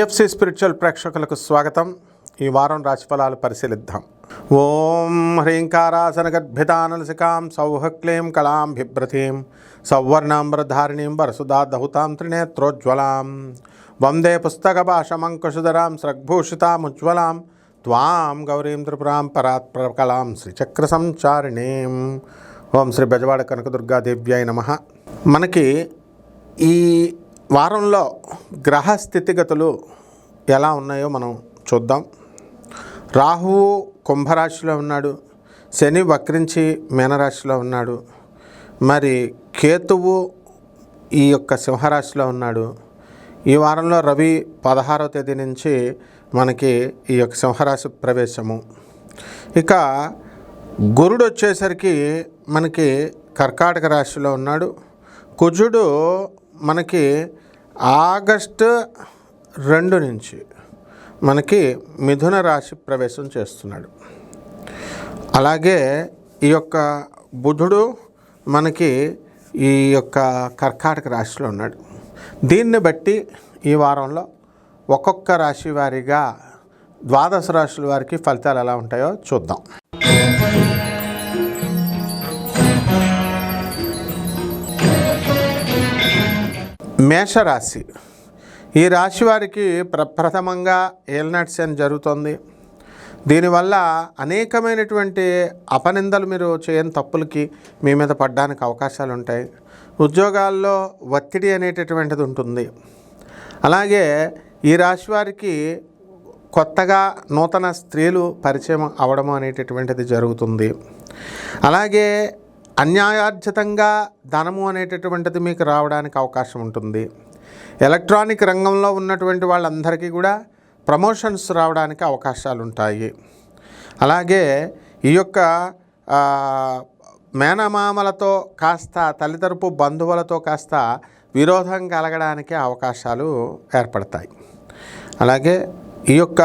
TFC spiritual ప్రేక్షకులకు స్వాగతం. ఈ వారం రాశిఫలాలు పరిశీలిద్దాం. ఓం హ్రీంకారాసనగద్భితానలసికాం సౌహక్లీం కళాం బిభ్రతీం సౌవర్ణాంబరధారిణీం వరసుదాదహుతాం త్రినేత్రోజ్వలాం వందే పుస్తకభాషమంకుశధరాం స్రగ్భూషితాముజ్వలాం త్వాం గౌరీం త్రిపురాం పరాత్పరకలాం శ్రీచక్రసంచారిణీం. ఓం శ్రీ బెజవాడ కనకదుర్గాదేవ్యాయ నమః. మనకి ఈ వారంలో గ్రహ స్థితిగతులు ఎలా ఉన్నాయో మనం చూద్దాం. రాహువు కుంభరాశిలో ఉన్నాడు, శని వక్రించి మీనరాశిలో ఉన్నాడు, మరి కేతువు ఈ యొక్క సింహరాశిలో ఉన్నాడు. ఈ వారంలో రవి 16వ తేదీ నుంచి మనకి ఈ యొక్క సింహరాశి ప్రవేశము. ఇక గురుడు వచ్చేసరికి మనకి కర్కాటక రాశిలో ఉన్నాడు. కుజుడు మనకి ఆగస్టు 2 నుంచి మనకి మిథున రాశి ప్రవేశం చేస్తున్నాడు. అలాగే ఈ యొక్క బుధుడు మనకి ఈ యొక్క కర్కాటక రాశిలో ఉన్నాడు. దీన్ని బట్టి ఈ వారంలో ఒక్కొక్క రాశి వారిగా 12 రాశుల వారికి ఫలితాలు ఎలా ఉంటాయో చూద్దాం. మేషరాశి. ఈ రాశి వారికి ప్రప్రథమంగా ఏలినాటి శని జరుగుతుంది. దీనివల్ల అనేకమైనటువంటి అపనిందలు, మీరు చేయని తప్పులకి మీ మీద పడడానికి అవకాశాలు ఉంటాయి. ఉద్యోగాల్లో ఒత్తిడి అనేటటువంటిది ఉంటుంది. అలాగే ఈ రాశి వారికి కొత్తగా నూతన స్త్రీలు పరిచయం అవడం అనేటటువంటిది జరుగుతుంది. అలాగే అన్యాయార్జితంగా ధనము అనేటటువంటిది మీకు రావడానికి అవకాశం ఉంటుంది. ఎలక్ట్రానిక్ రంగంలో ఉన్నటువంటి వాళ్ళందరికీ కూడా ప్రమోషన్స్ రావడానికి అవకాశాలు ఉంటాయి. అలాగే ఈ యొక్క మేనమామలతో కాస్త తల్లితరపు బంధువులతో కాస్త విరోధం కలగడానికి అవకాశాలు ఏర్పడతాయి. అలాగే ఈ యొక్క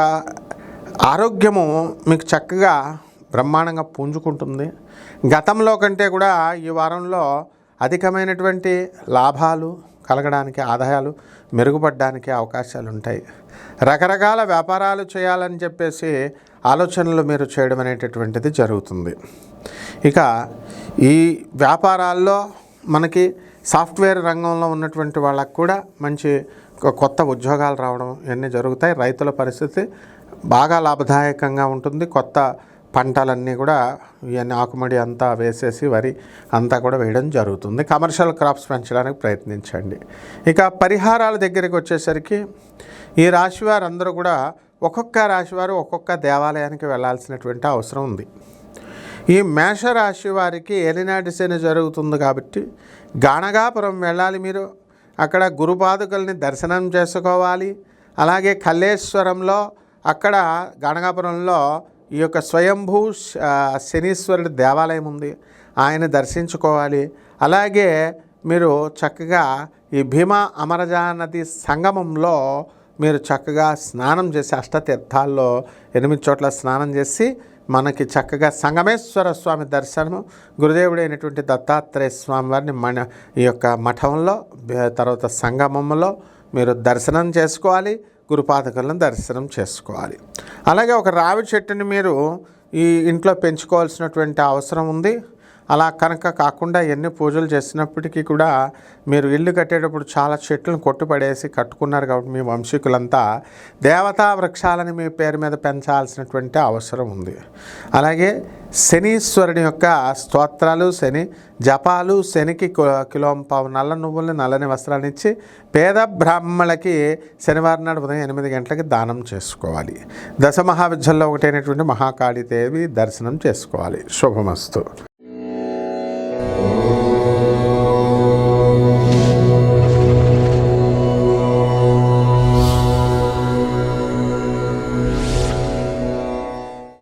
ఆరోగ్యము మీకు చక్కగా బ్రహ్మాండంగా పుంజుకుంటుంది. గతంలో కంటే కూడా ఈ వారంలో అధికమైనటువంటి లాభాలు కలగడానికి, ఆదాయాలు మెరుగుపడడానికి అవకాశాలు ఉంటాయి. రకరకాల వ్యాపారాలు చేయాలని చెప్పేసి ఆలోచనలు మీరు చేయడం అనేటటువంటిది జరుగుతుంది. ఇక ఈ వ్యాపారాల్లో మనకి సాఫ్ట్వేర్ రంగంలో ఉన్నటువంటి వాళ్ళకు కూడా మంచి కొత్త ఉద్యోగాలు రావడం ఇవన్నీ జరుగుతాయి. రైతుల పరిస్థితి బాగా లాభదాయకంగా ఉంటుంది. కొత్త పంటలన్నీ కూడా ఇవన్నీ ఆకుమడి అంతా వేసేసి వరి అంతా కూడా వేయడం జరుగుతుంది. కమర్షియల్ క్రాప్స్ పెంచడానికి ప్రయత్నించండి. ఇక పరిహారాల దగ్గరికి వచ్చేసరికి ఈ రాశివారు అందరూ కూడా ఒక్కొక్క రాశివారు ఒక్కొక్క దేవాలయానికి వెళ్ళాల్సినటువంటి అవసరం ఉంది. ఈ మేషరాశి వారికి ఏలినాటి శని జరుగుతుంది కాబట్టి గాణగాపురం వెళ్ళాలి. మీరు అక్కడ గురుపాదుకల్ని దర్శనం చేసుకోవాలి. అలాగే కల్లేశ్వరంలో అక్కడ గాణగాపురంలో ఈ యొక్క స్వయంభూ శనీశ్వరుడి దేవాలయం ఉంది, ఆయన దర్శించుకోవాలి. అలాగే మీరు చక్కగా ఈ భీమా అమరజా నది సంగమంలో మీరు చక్కగా స్నానం చేసి, అష్టతీర్థాల్లో 8 చోట్ల స్నానం చేసి మనకి చక్కగా సంగమేశ్వర స్వామి దర్శనము, గురుదేవుడైనటువంటి దత్తాత్రేయ స్వామి వారిని ఈ యొక్క మఠంలో, తర్వాత సంగమంలో మీరు దర్శనం చేసుకోవాలి. గురుపాదకులను దర్శనం చేసుకోవాలి. అలాగే ఒక రావి చెట్టుని మీరు ఈ ఇంట్లో పెంచుకోవాల్సినటువంటి అవసరం ఉంది. అలా కనుక కాకుండా ఎన్ని పూజలు చేసినప్పటికీ కూడా మీరు ఇల్లు కట్టేటప్పుడు చాలా చెట్లను కొట్టుపడేసి కట్టుకున్నారు కాబట్టి మీ వంశీకులంతా దేవతా వృక్షాలని మీ పేరు మీద పెంచాల్సినటువంటి అవసరం ఉంది. అలాగే శనీశ్వరుని యొక్క స్తోత్రాలు, శని జపాలు, శనికి కిలోంపావు నల్ల నువ్వుల్ని, నల్లని వస్త్రాన్ని ఇచ్చి పేద బ్రాహ్మణులకి శనివారం నాడు ఉదయం 8 గంటలకి దానం చేసుకోవాలి. దశ మహావిద్యల్లో ఒకటైనటువంటి మహాకాళీదేవి దర్శనం చేసుకోవాలి. శుభమస్తు.